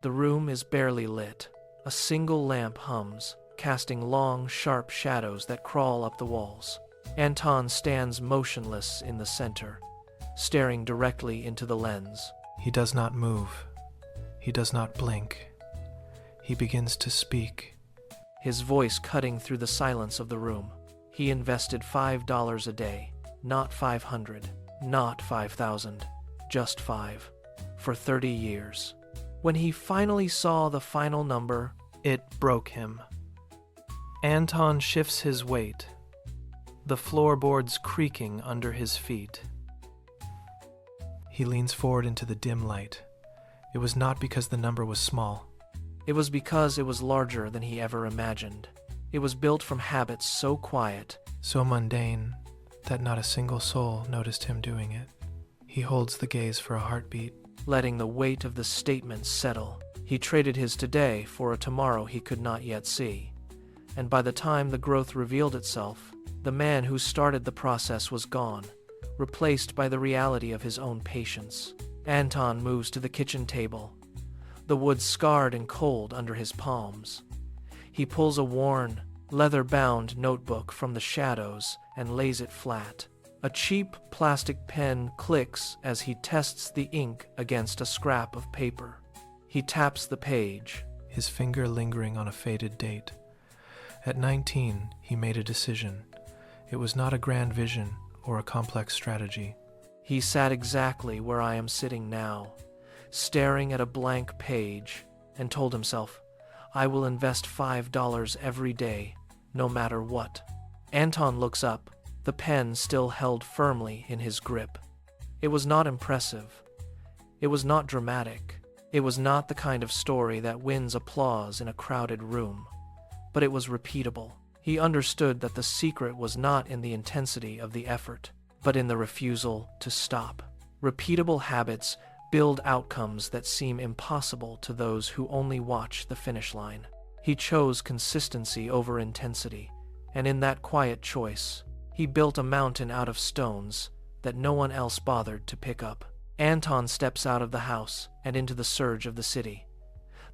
The room is barely lit. A single lamp hums, casting long, sharp shadows that crawl up the walls. Anton stands motionless in the center, staring directly into the lens. He does not move. He does not blink. He begins to speak. His voice cutting through the silence of the room. He invested $5 a day, not 500, not 5,000, just 5, for 30 years. When he finally saw the final number, it broke him. Anton shifts his weight, the floorboards creaking under his feet. He leans forward into the dim light. It was not because the number was small. It was because it was larger than he ever imagined. It was built from habits so quiet, so mundane, that not a single soul noticed him doing it. He holds the gaze for a heartbeat, letting the weight of the statement settle. He traded his today for a tomorrow he could not yet see. And by the time the growth revealed itself, the man who started the process was gone, replaced by the reality of his own patience. Anton moves to the kitchen table, the wood scarred and cold under his palms. He pulls a worn, leather-bound notebook from the shadows and lays it flat. A cheap plastic pen clicks as he tests the ink against a scrap of paper. He taps the page, his finger lingering on a faded date. At 19, he made a decision. It was not a grand vision or a complex strategy. He sat exactly where I am sitting now, staring at a blank page, and told himself, I will invest $5 every day, no matter what. Anton looks up, the pen still held firmly in his grip. It was not impressive. It was not dramatic. It was not the kind of story that wins applause in a crowded room. But it was repeatable. He understood that the secret was not in the intensity of the effort, but in the refusal to stop. Repeatable habits build outcomes that seem impossible to those who only watch the finish line. He chose consistency over intensity, and in that quiet choice, he built a mountain out of stones that no one else bothered to pick up. Anton steps out of the house and into the surge of the city.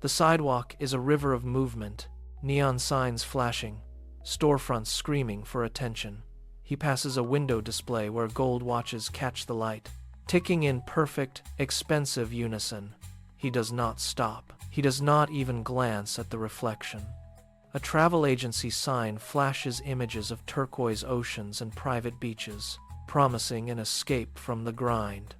The sidewalk is a river of movement, neon signs flashing, storefronts screaming for attention. He passes a window display where gold watches catch the light, ticking in perfect, expensive unison. He does not stop. He does not even glance at the reflection. A travel agency sign flashes images of turquoise oceans and private beaches, promising an escape from the grind.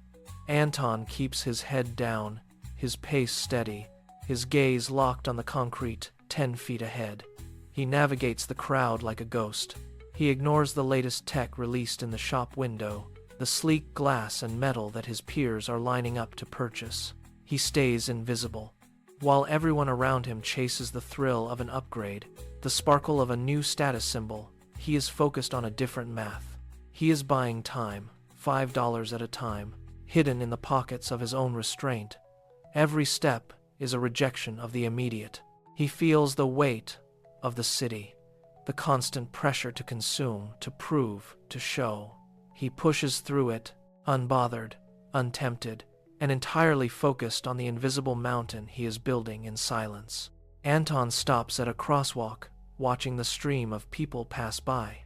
Anton keeps his head down, his pace steady, his gaze locked on the concrete 10 feet ahead. He navigates the crowd like a ghost. He ignores the latest tech released in the shop window, the sleek glass and metal that his peers are lining up to purchase. He stays invisible. While everyone around him chases the thrill of an upgrade, the sparkle of a new status symbol, he is focused on a different math. He is buying time, $5 at a time, hidden in the pockets of his own restraint. Every step is a rejection of the immediate. He feels the weight of the city, the constant pressure to consume, to prove, to show. He pushes through it, unbothered, untempted, and entirely focused on the invisible mountain he is building in silence. Anton stops at a crosswalk, watching the stream of people pass by.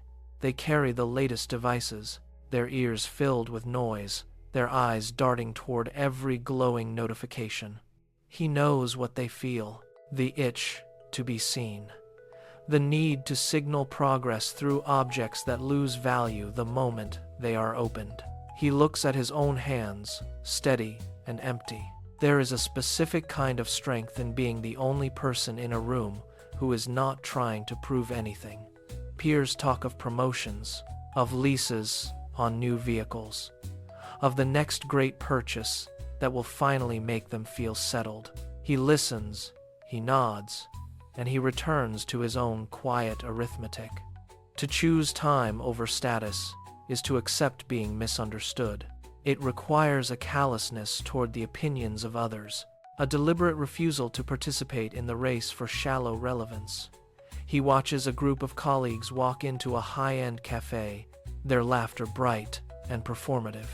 They carry the latest devices, their ears filled with noise, their eyes darting toward every glowing notification. He knows what they feel, the itch to be seen, the need to signal progress through objects that lose value the moment they are opened. He looks at his own hands, steady and empty. There is a specific kind of strength in being the only person in a room who is not trying to prove anything. Peers talk of promotions, of leases on new vehicles, of the next great purchase that will finally make them feel settled. He listens, he nods, and he returns to his own quiet arithmetic. To choose time over status is to accept being misunderstood. It requires a callousness toward the opinions of others, a deliberate refusal to participate in the race for shallow relevance. He watches a group of colleagues walk into a high-end cafe, their laughter bright and performative.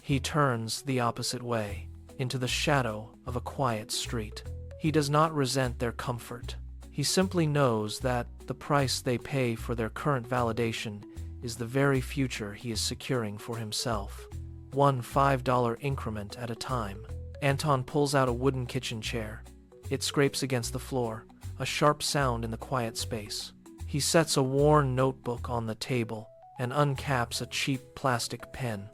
He turns the opposite way, into the shadow of a quiet street. He does not resent their comfort. He simply knows that the price they pay for their current validation is the very future he is securing for himself. One $5 increment at a time. Anton pulls out a wooden kitchen chair. It scrapes against the floor, a sharp sound in the quiet space. He sets a worn notebook on the table and uncaps a cheap plastic pen.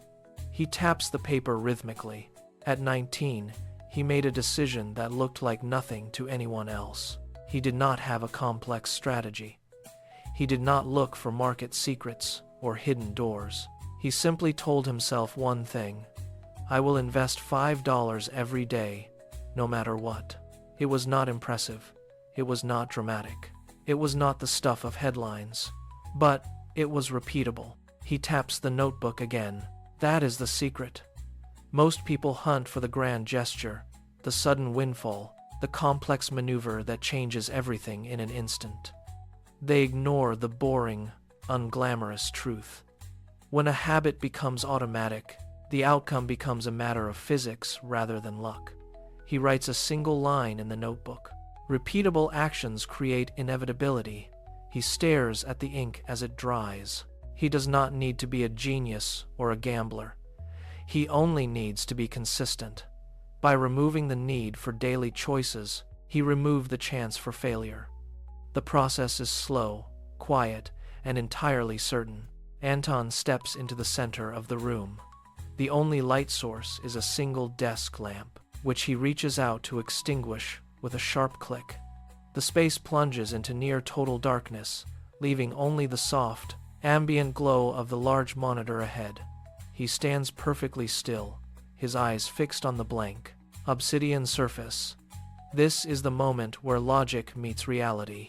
He taps the paper rhythmically. At 19, he made a decision that looked like nothing to anyone else. He did not have a complex strategy. He did not look for market secrets or hidden doors. He simply told himself one thing: I will invest $5 every day, no matter what. It was not impressive. It was not dramatic. It was not the stuff of headlines. But it was repeatable. He taps the notebook again. That is the secret. Most people hunt for the grand gesture, the sudden windfall, the complex maneuver that changes everything in an instant. They ignore the boring, unglamorous truth. When a habit becomes automatic, the outcome becomes a matter of physics rather than luck. He writes a single line in the notebook. Repeatable actions create inevitability. He stares at the ink as it dries. He does not need to be a genius or a gambler. He only needs to be consistent. By removing the need for daily choices, he removed the chance for failure. The process is slow, quiet, and entirely certain. Anton steps into the center of the room. The only light source is a single desk lamp, which he reaches out to extinguish with a sharp click. The space plunges into near total darkness, leaving only the soft, ambient glow of the large monitor ahead. He stands perfectly still, his eyes fixed on the blank, obsidian surface. This is the moment where logic meets reality.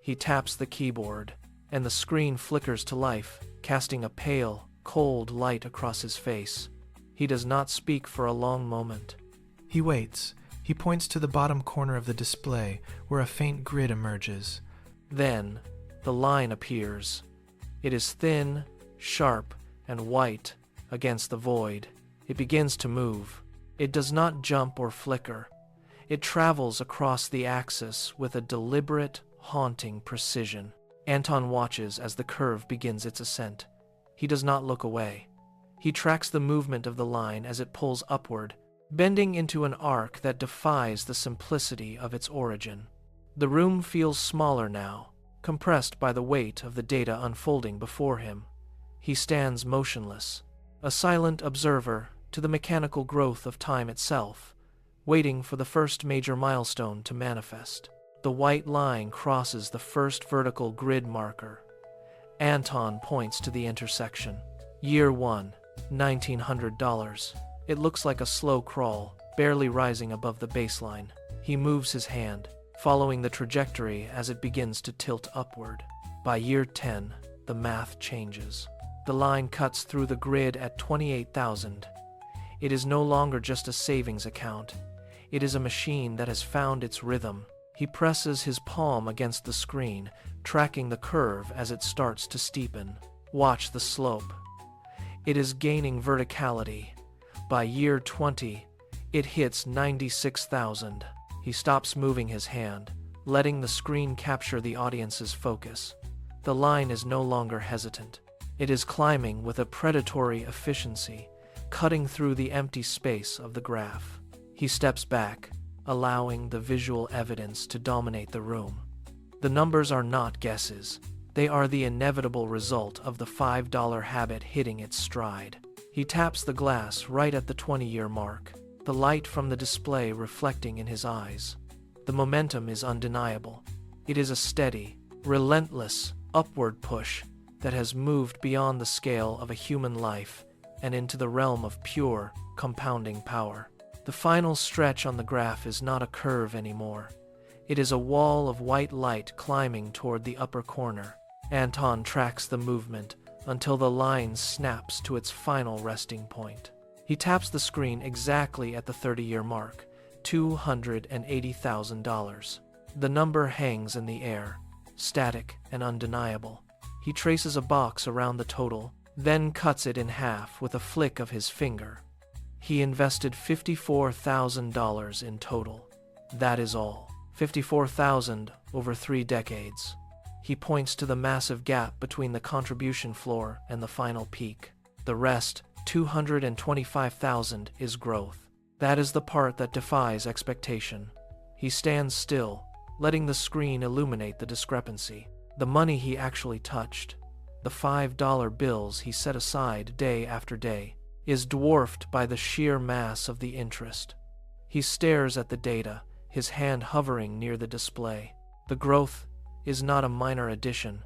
He taps the keyboard, and the screen flickers to life, casting a pale, cold light across his face. He does not speak for a long moment. He waits. He points to the bottom corner of the display, where a faint grid emerges. Then, the line appears. It is thin, sharp, and white against the void. It begins to move. It does not jump or flicker. It travels across the axis with a deliberate, haunting precision. Anton watches as the curve begins its ascent. He does not look away. He tracks the movement of the line as it pulls upward, bending into an arc that defies the simplicity of its origin. The room feels smaller now, compressed by the weight of the data unfolding before him. He stands motionless, a silent observer to the mechanical growth of time itself, waiting for the first major milestone to manifest. The white line crosses the first vertical grid marker. Anton points to the intersection. Year 1, $1,900. It looks like a slow crawl, barely rising above the baseline. He moves his hand, following the trajectory as it begins to tilt upward. By year 10, the math changes. The line cuts through the grid at 28,000. It is no longer just a savings account. It is a machine that has found its rhythm. He presses his palm against the screen, tracking the curve as it starts to steepen. Watch the slope. It is gaining verticality. By year 20, it hits 96,000. He stops moving his hand, letting the screen capture the audience's focus. The line is no longer hesitant. It is climbing with a predatory efficiency, cutting through the empty space of the graph. He steps back, allowing the visual evidence to dominate the room. The numbers are not guesses. They are the inevitable result of the $5 habit hitting its stride. He taps the glass right at the 20-year mark, the light from the display reflecting in his eyes. The momentum is undeniable. It is a steady, relentless, upward push that has moved beyond the scale of a human life and into the realm of pure, compounding power. The final stretch on the graph is not a curve anymore. It is a wall of white light climbing toward the upper corner. Anton tracks the movement until the line snaps to its final resting point. He taps the screen exactly at the 30-year mark, $280,000. The number hangs in the air, static and undeniable. He traces a box around the total, then cuts it in half with a flick of his finger. He invested $54,000 in total. That is all. 54,000 over 3 decades. He points to the massive gap between the contribution floor and the final peak. The rest, 225,000, is growth. That is the part that defies expectation. He stands still, letting the screen illuminate the discrepancy. The money he actually touched, the $5 bills he set aside day after day, is dwarfed by the sheer mass of the interest. He stares at the data, his hand hovering near the display. The growth is not a minor addition,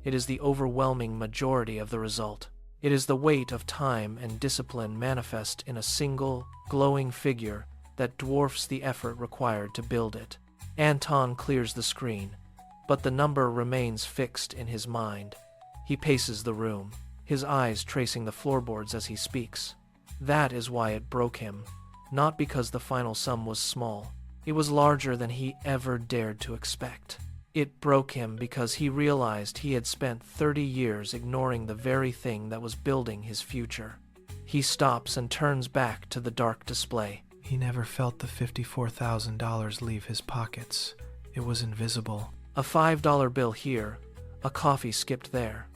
it is the overwhelming majority of the result. It is the weight of time and discipline manifest in a single, glowing figure that dwarfs the effort required to build it. Anton clears the screen, but the number remains fixed in his mind. He paces the room, his eyes tracing the floorboards as he speaks. That is why it broke him, not because the final sum was small. It was larger than he ever dared to expect. It broke him because he realized he had spent 30 years ignoring the very thing that was building his future. He stops and turns back to the dark display. He never felt the $54,000 leave his pockets. It was invisible. A $5 bill here, a coffee skipped there.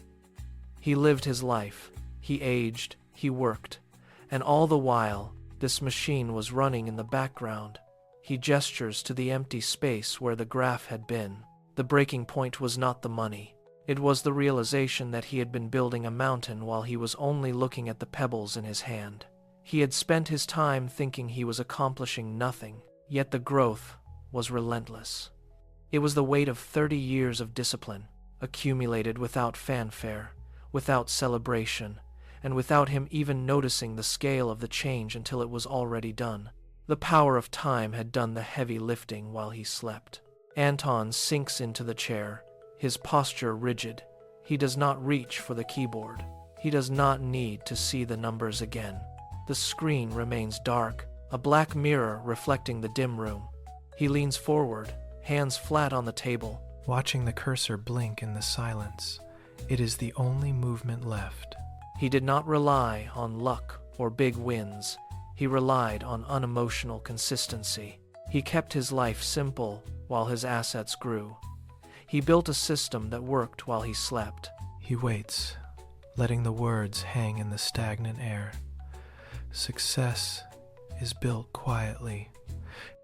He lived his life, he aged, he worked, and all the while, this machine was running in the background. He gestures to the empty space where the graph had been. The breaking point was not the money. It was the realization that he had been building a mountain while he was only looking at the pebbles in his hand. He had spent his time thinking he was accomplishing nothing, yet the growth was relentless. It was the weight of 30 years of discipline, accumulated without fanfare, without celebration, and without him even noticing the scale of the change until it was already done. The power of time had done the heavy lifting while he slept. Anton sinks into the chair, his posture rigid. He does not reach for the keyboard. He does not need to see the numbers again. The screen remains dark, a black mirror reflecting the dim room. He leans forward, hands flat on the table, watching the cursor blink in the silence. It is the only movement left. He did not rely on luck or big wins. He relied on unemotional consistency. He kept his life simple while his assets grew. He built a system that worked while he slept. He waits, letting the words hang in the stagnant air. Success is built quietly.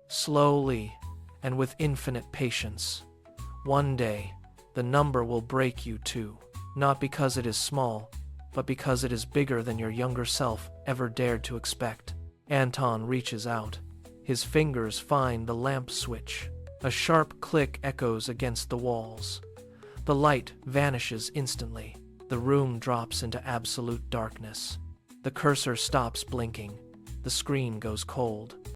Slowly, and with infinite patience. One day, the number will break you too, not because it is small, but because it is bigger than your younger self ever dared to expect. Anton reaches out. His fingers find the lamp switch. A sharp click echoes against the walls. The light vanishes instantly. The room drops into absolute darkness. The cursor stops blinking. The screen goes cold.